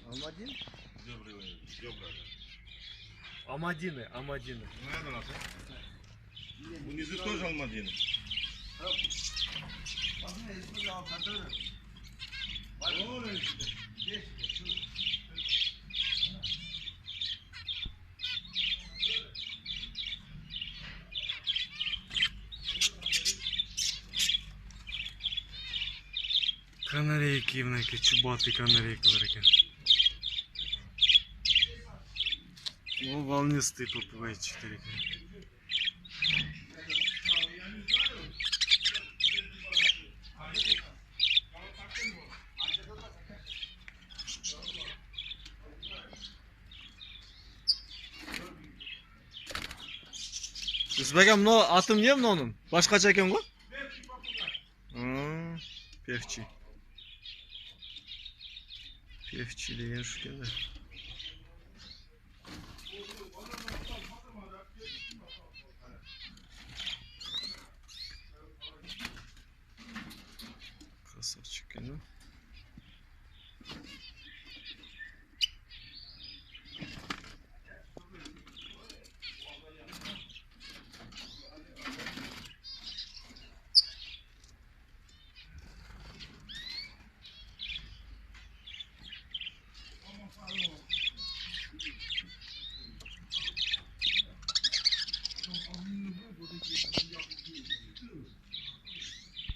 Амадин? Амадины, Амадины. Внизу тоже алмадины. Канарейки, мынакей чубатый канарейкалар экен. О, волнистый попугайчиктер экен. Үзбек мына атым не мынанын? Башкача экен го? Певчи. Певчи деген ушу экен да. Красавчик экен.